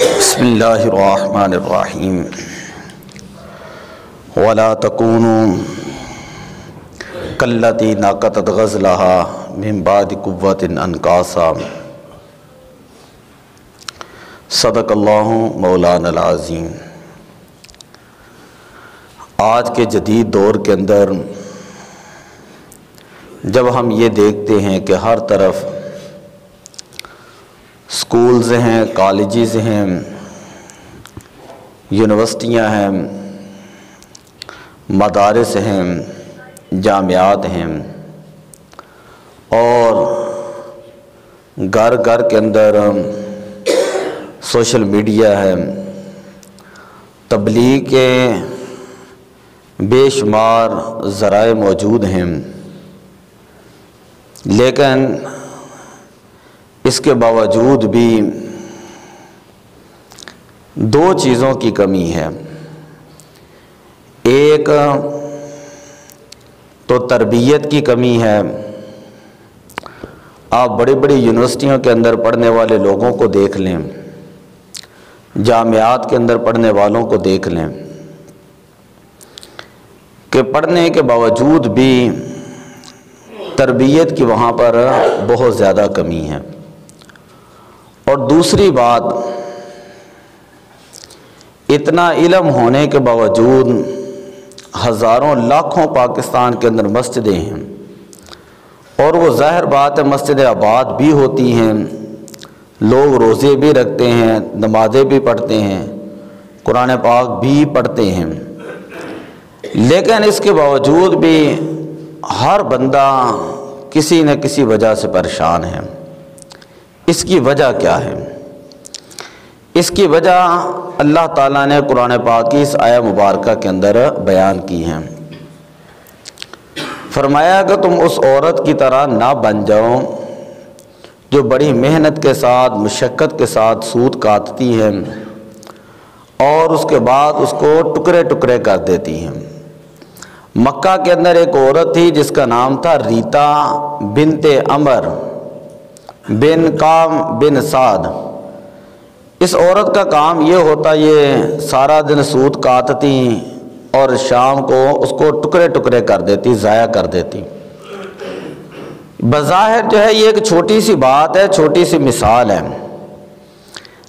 بسم اللہ الرحمن الرحیم ولا تکونوا کاللتی نقضت غزلها من بعد قوة انکاسا صدق اللہ مولانا العظیم۔ آج کے جدید دور کے اندر جب ہم یہ دیکھتے ہیں کہ ہر طرف سکولز ہیں، کالجز ہیں، یونیورسٹیاں ہیں، مدارس ہیں، جامعات ہیں، اور گھر گھر کے اندر سوشل میڈیا ہے، تبلیغ کے بے شمار ذرائع موجود ہیں، لیکن اس کے باوجود بھی دو چیزوں کی کمی ہے۔ ایک تو تربیت کی کمی ہے۔ آپ بڑی بڑی یونیورسٹیوں کے اندر پڑھنے والے لوگوں کو دیکھ لیں، جامعات کے اندر پڑھنے والوں کو دیکھ لیں کہ پڑھنے کے باوجود بھی تربیت کی وہاں پر بہت زیادہ کمی ہے۔ اور دوسری بات، اتنا علم ہونے کے باوجود ہزاروں لاکھوں پاکستان کے اندر مسجدیں ہیں، اور وہ ظاہر بات ہے مسجدیں آباد بھی ہوتی ہیں، لوگ روزے بھی رکھتے ہیں، نمازیں بھی پڑھتے ہیں، قرآن پاک بھی پڑھتے ہیں، لیکن اس کے باوجود بھی ہر بندہ کسی نہ کسی وجہ سے پریشان ہے۔ اس کی وجہ کیا ہے؟ اس کی وجہ اللہ تعالیٰ نے قرآن پاک کی اس آیہ مبارکہ کے اندر بیان کی ہے۔ فرمایا کہ تم اس عورت کی طرح نہ بن جاؤ جو بڑی محنت کے ساتھ، مشقت کے ساتھ سود کاٹتی ہے اور اس کے بعد اس کو ٹکڑے ٹکڑے کر دیتی ہیں۔ مکہ کے اندر ایک عورت تھی جس کا نام تھا ریتا بنت عمر بن کام بن سعد۔ اس عورت کا کام یہ ہوتا، یہ سارا دن سود کاٹتی اور شام کو اس کو ٹکڑے ٹکڑے کر دیتی، ضائع کر دیتی۔ بظاہر جو ہے یہ ایک چھوٹی سی بات ہے، چھوٹی سی مثال ہے،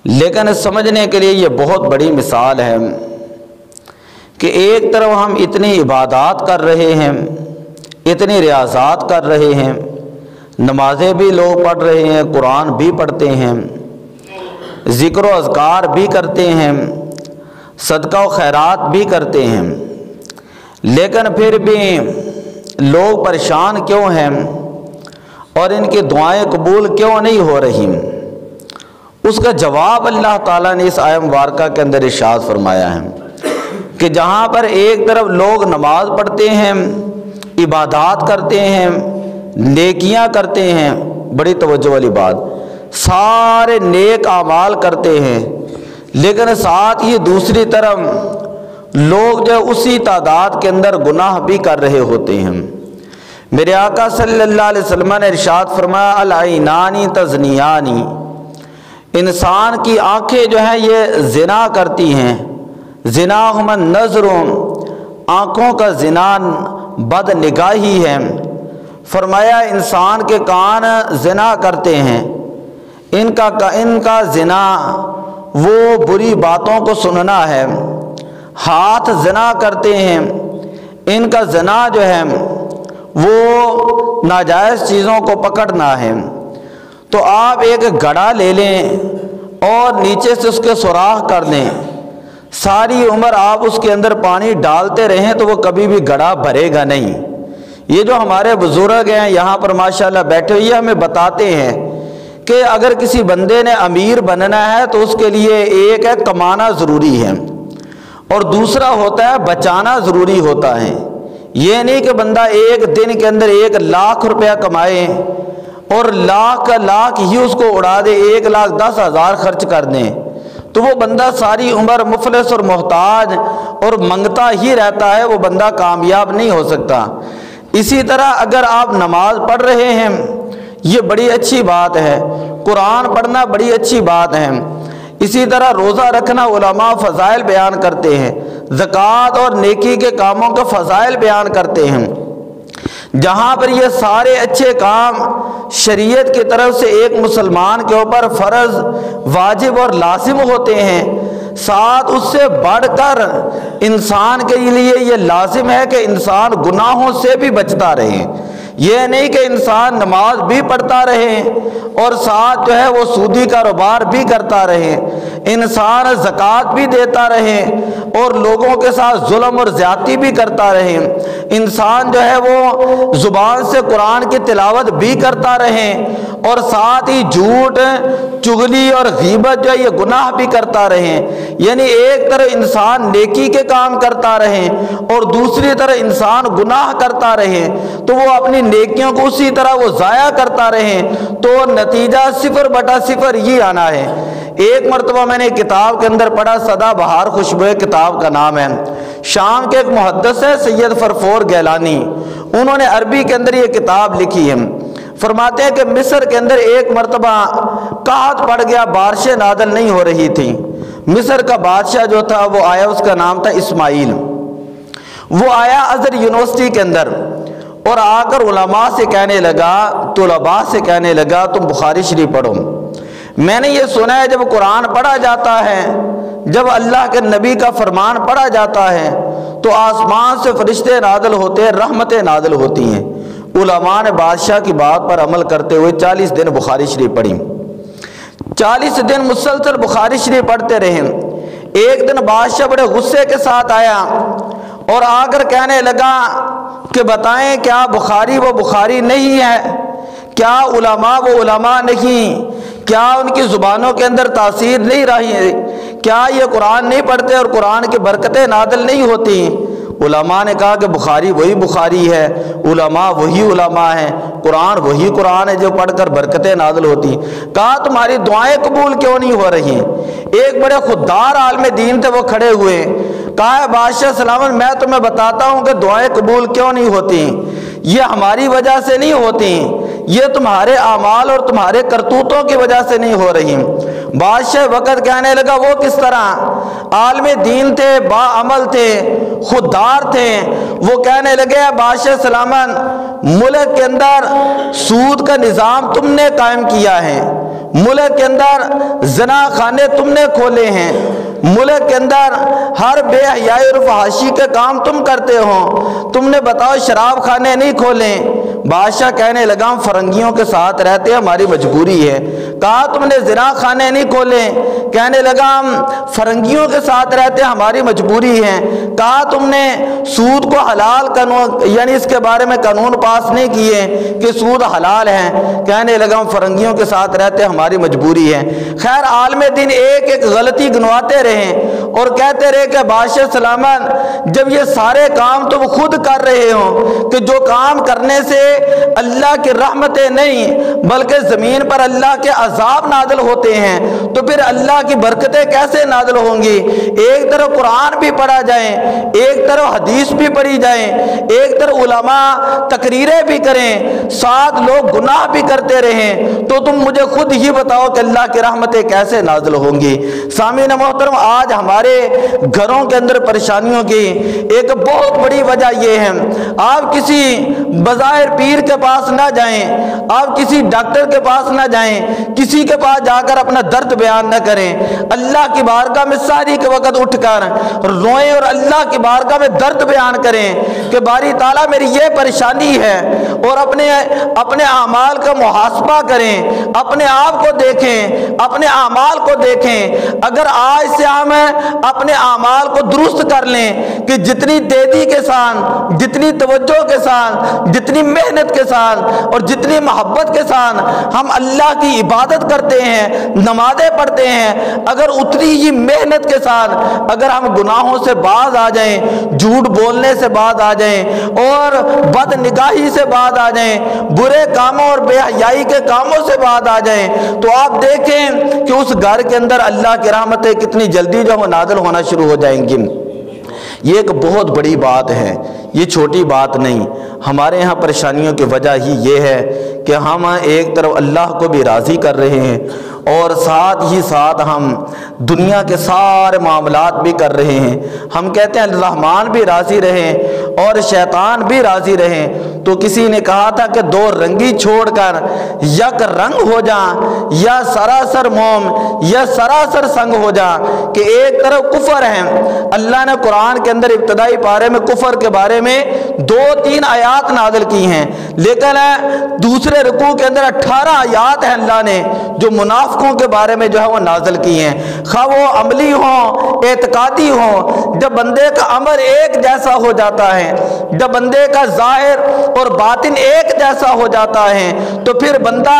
لیکن سمجھنے کے لیے یہ بہت بڑی مثال ہے کہ ایک طرف ہم اتنی عبادات کر رہے ہیں، اتنی ریاضات کر رہے ہیں، نمازیں بھی لوگ پڑھ رہے ہیں، قرآن بھی پڑھتے ہیں، ذکر و اذکار بھی کرتے ہیں، صدقہ و خیرات بھی کرتے ہیں، لیکن پھر بھی لوگ پریشان کیوں ہیں اور ان کی دعائیں قبول کیوں نہیں ہو رہی؟ اس کا جواب اللہ تعالیٰ نے اس آیہ مبارکہ کے اندر ارشاد فرمایا ہے کہ جہاں پر ایک طرف لوگ نماز پڑھتے ہیں، عبادات کرتے ہیں، نیکیاں کرتے ہیں، بڑی توجہ والی بات، سارے نیک اعمال کرتے ہیں، لیکن ساتھ ہی دوسری طرف لوگ جو اسی تعداد کے اندر گناہ بھی کر رہے ہوتے ہیں۔ میرے آقا صلی اللہ علیہ وسلم نے ارشاد فرمایا العینانی تزنیانی، انسان کی آنکھیں جو ہیں یہ زنا کرتی ہیں، زناہما النظر، آنکھوں کا زنا بد نگاہی ہے۔ فرمایا انسان کے کان زنا کرتے ہیں، ان کا زنا وہ بری باتوں کو سننا ہے، ہاتھ زنا کرتے ہیں، ان کا زنا جو ہے وہ ناجائز چیزوں کو پکڑنا ہے۔ تو آپ ایک گھڑا لے لیں اور نیچے سے اس کے سوراخ کر دیں، ساری عمر آپ اس کے اندر پانی ڈالتے رہیں تو وہ کبھی بھی گھڑا بھرے گا نہیں۔ یہ جو ہمارے بزرگ ہیں یہاں پر ماشاءاللہ بیٹھے ہوئے ہمیں بتاتے ہیں کہ اگر کسی بندے نے امیر بننا ہے تو اس کے لیے ایک ہے کمانا ضروری ہے، اور دوسرا ہوتا ہے بچانا ضروری ہوتا ہے۔ یہ نہیں کہ بندہ ایک دن کے اندر 1,00,000 روپیہ کمائے اور لاکھ کا لاکھ ہی اس کو اڑا دے، 1,10,000 خرچ کر دیں، تو وہ بندہ ساری عمر مفلس اور محتاج اور منگتا ہی رہتا ہے، وہ بندہ کامیاب نہیں ہو سکتا۔ اسی طرح اگر آپ نماز پڑھ رہے ہیں یہ بڑی اچھی بات ہے، قرآن پڑھنا بڑی اچھی بات ہے، اسی طرح روزہ رکھنا علماء فضائل بیان کرتے ہیں، زکوٰۃ اور نیکی کے کاموں کے فضائل بیان کرتے ہیں۔ جہاں پر یہ سارے اچھے کام شریعت کی طرف سے ایک مسلمان کے اوپر فرض، واجب اور لازم ہوتے ہیں، ساتھ اس سے بڑھ کر انسان کے لیے یہ لازم ہے کہ انسان گناہوں سے بھی بچتا رہے۔ یہ نہیں کہ انسان نماز بھی پڑھتا رہے اور ساتھ جو ہے وہ سودی کاروبار بھی کرتا رہے، انسان زکوٰۃ بھی دیتا رہے اور لوگوں کے ساتھ ظلم اور زیادتی بھی کرتا رہے، انسان جو ہے وہ زبان سے قرآن کی تلاوت بھی کرتا رہے اور ساتھ ہی جھوٹ، چغلی اور غیبت جو ہے یہ گناہ بھی کرتا رہے۔ یعنی ایک طرف انسان نیکی کے کام کرتا رہے اور دوسری طرف انسان گناہ کرتا رہے، تو وہ اپنی نیکیوں کو اسی طرح وہ ضائع کرتا رہے، تو نتیجہ 0/0 ہی آنا ہے۔ ایک مرتبہ میں نے کتاب کے اندر پڑھا، سدا بہار خوشبو کتاب کا نام ہے، شام کے ایک محدث ہے سید فرفور گیلانی، انہوں نے عربی کے اندر یہ کتاب لکھی ہے۔ فرماتے ہیں کہ مصر کے اندر ایک مرتبہ قحط پڑ گیا، بارشیں نازل نہیں ہو رہی تھیں۔ مصر کا بادشاہ جو تھا وہ آیا، اس کا نام تھا اسماعیل۔ وہ آیا ازہر یونیورسٹی کے اندر اور آ کر علماء سے کہنے لگا، طلباء سے کہنے لگا تم بخاری شریف پڑھو۔ میں نے یہ سنا ہے جب قرآن پڑھا جاتا ہے، جب اللہ کے نبی کا فرمان پڑھا جاتا ہے تو آسمان سے فرشتے نازل ہوتے ہیں، رحمتیں نازل ہوتی ہیں۔ علماء نے بادشاہ کی بات پر عمل کرتے ہوئے 40 دن بخاری شریف پڑھی، 40 دن مسلسل بخاری شریف پڑھتے رہے۔ ایک دن بادشاہ بڑے غصے کے ساتھ آیا اور آ کر کہنے لگا کہ بتائیں کیا بخاری وہ بخاری نہیں ہے؟ کیا علماء وہ علماء نہیں؟ کیا ان کی زبانوں کے اندر تاثیر نہیں رہی ہے؟ کیا یہ قرآن نہیں پڑھتے اور قرآن کی برکتیں نازل نہیں ہوتی؟ علماء نے کہا کہ بخاری وہی بخاری ہے، علماء وہی علماء ہیں، قرآن وہی قرآن ہے جو پڑھ کر برکتیں نازل ہوتی۔ کہا تمہاری دعائیں قبول کیوں نہیں ہو رہی؟ ایک بڑے خوددار عالم دین تھے، وہ کھڑے ہوئے، کہا بادشاہ سلامت میں تمہیں بتاتا ہوں کہ دعائیں قبول کیوں نہیں ہوتی۔ یہ ہماری وجہ سے نہیں ہوتی، یہ تمہارے اعمال اور تمہارے کرتوتوں کی وجہ سے نہیں ہو رہی۔ بادشاہ وقت کہنے لگا وہ کس طرح؟ عالم دین تھے، با عمل تھے، خوددار تھے۔ وہ کہنے لگے بادشاہ سلامت ملک کے اندر سود کا نظام تم نے قائم کیا ہے، ملک کے اندر زنا خانے تم نے کھولے ہیں، ملک کے اندر ہر بے حیائی اور فحاشی کے کام تم کرتے ہو، تم نے بتاؤ شراب خانے نہیں کھولے۔ بادشاہ کہنے لگا ہم فرنگیوں کے ساتھ رہتے ہیں، ہماری مجبوری ہے۔ کہا تم نے زنا خانے نہیں کھولے؟ کہنے لگا ہم فرنگیوں کے ساتھ رہتے ہیں، ہماری مجبوری ہے۔ کہا تم نے سود کو حلال قانون یعنی اس کے بارے میں قانون پاس نہیں کیے کہ سود حلال ہے؟ کہنے لگا ہم فرنگیوں کے ساتھ رہتے ہیں، ہماری مجبوری ہے۔ خیر عالم دین ایک ایک غلطی گنواتے رہے اور کہتے رہے کہ بادشاہ سلامت جب یہ سارے کام تم خود کر رہے ہو کہ جو کام کرنے سے اللہ کی رحمتیں نہیں بلکہ زمین پر اللہ کے عذاب نازل ہوتے ہیں، تو پھر اللہ کی برکتیں کیسے نازل ہوں گی؟ ایک طرف قرآن بھی پڑھا جائے، ایک طرف حدیث بھی پڑھی جائے، ایک طرف علماء تقریریں بھی کریں، ساتھ لوگ گناہ بھی کرتے رہیں، تو تم مجھے خود ہی بتاؤ کہ اللہ کی رحمتیں کیسے نازل ہوں گی؟ سامعین محترم، آج ہمارے گھروں کے اندر پریشانیوں کی ایک بہت بڑی وجہ یہ ہے، آپ کسی بظاہر پیر کے پاس نہ جائیں، آپ کسی ڈاکٹر کے پاس نہ جائیں، کسی کے پاس جا کر اپنا درد بیان نہ کریں، اللہ کی بارگاہ میں ساری کے وقت اٹھ کر روئیں اور اللہ کی بارگاہ میں درد بیان کریں کہ باری تعالیٰ میری یہ پریشانی ہے، اور اپنے اعمال کا محاسبہ کریں، اپنے آپ کو دیکھیں، اپنے اعمال کو دیکھیں۔ اگر آج سے ہم اپنے اعمال کو درست کر لیں کہ جتنی تیزی کے ساتھ، جتنی توجہ کے ساتھ، جتنی محنت کے ساتھ اور جتنی محبت کے ساتھ ہم اللہ کی عبادت کرتے ہیں، نمازیں پڑھتے ہیں، اگر اتنی ہی محنت کے ساتھ اگر ہم گناہوں سے باز آ جائیں، جھوٹ بولنے سے باز آ جائیں اور بد نگاہی سے باز آ جائیں، برے کاموں اور بے حیائی کے کاموں سے باز آ جائیں، تو آپ دیکھیں کہ اس گھر کے اندر اللہ کی رحمتیں کتنی جلدی جو وہ نازل ہونا شروع ہو جائیں گی۔ یہ ایک بہت بڑی بات ہے، یہ چھوٹی بات نہیں۔ ہمارے یہاں پریشانیوں کی وجہ ہی یہ ہے کہ ہم ایک طرف اللہ کو بھی راضی کر رہے ہیں اور ساتھ ہی ساتھ ہم دنیا کے سارے معاملات بھی کر رہے ہیں۔ ہم کہتے ہیں الرحمن بھی راضی رہیں اور شیطان بھی راضی رہیں، تو کسی نے کہا تھا کہ دو رنگی چھوڑ کر یک رنگ ہو جائیں، یا سراسر موم یا سراسر سنگ ہو جائیں، کہ ایک طرف کفر ہے۔ اللہ نے قرآن کے اندر ابتدائی پارے میں کفر کے بارے میں 2-3 آیات نازل کی ہیں، لیکن دوسرے رکوع کے اندر 18 آیات ہیں اللہ نے جو منافقوں کے بارے میں جو ہے وہ نازل کی ہیں، خواہ وہ عملی ہوں اعتقادی ہوں۔ جب بندے کا عمل ایک جیسا ہو جاتا ہے، جب بندے کا ظاہر اور باطن ایک جیسا ہو جاتا ہے، تو پھر بندہ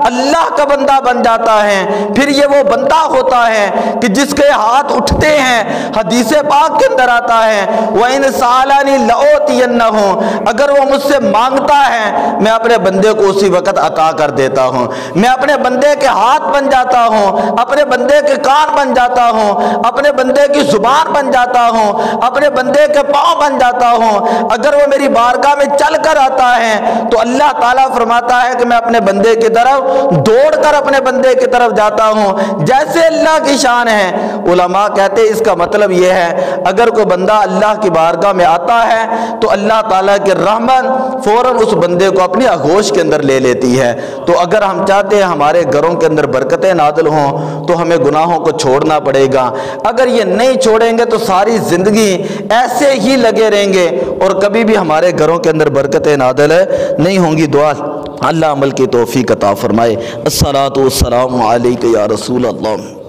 اللہ کا بندہ بن جاتا ہے۔ پھر یہ وہ بندہ ہوتا ہے کہ جس کے ہاتھ اٹھتے ہیں، حدیث پاک کے اندر آتا ہے وَإِنْ سَأَلَنِي لَأُوتِيَنَّهُ، اگر وہ مجھ سے مانگتا ہے میں اپنے بندے کو اسی وقت عطا کر دیتا ہوں۔ میں اپنے بندے کے ہاتھ بن جاتا ہوں، اپنے بندے کے کان بن جاتا ہوں، اپنے بندے کی زبان بن جاتا ہوں، اپنے بندے کے پاؤں بن جاتا ہوں۔ اگر وہ میری بارگاہ میں چل کر آتا ہے تو اللہ تعالیٰ فرماتا ہے کہ میں اپنے بندے کی طرف دوڑ کر اپنے بندے کی طرف جاتا ہوں، جیسے اللہ کی شان ہے۔ علماء کہتے ہیں اس کا مطلب یہ ہے اگر کوئی بندہ اللہ کی بارگاہ میں آتا ہے تو اللہ تعالیٰ کی رحمت فوراً اس بندے کو اپنی آغوش کے اندر لے لیتی ہے۔ تو اگر ہم چاہتے ہیں ہمارے گھروں کے اندر برکتیں نازل ہوں تو ہمیں گناہوں کو چھوڑنا پڑے گا۔ اگر یہ نہیں چھوڑیں گے تو ساری زندگی ایسے ہی لگے رہیں گے اور کبھی بھی ہمارے گھروں کے اندر برکتیں نازل نہیں ہوں گی۔ دعا اللہ عمل کی توفیق عطا فرمائے۔ الصلاۃ والسلام علیک یا رسول اللہ۔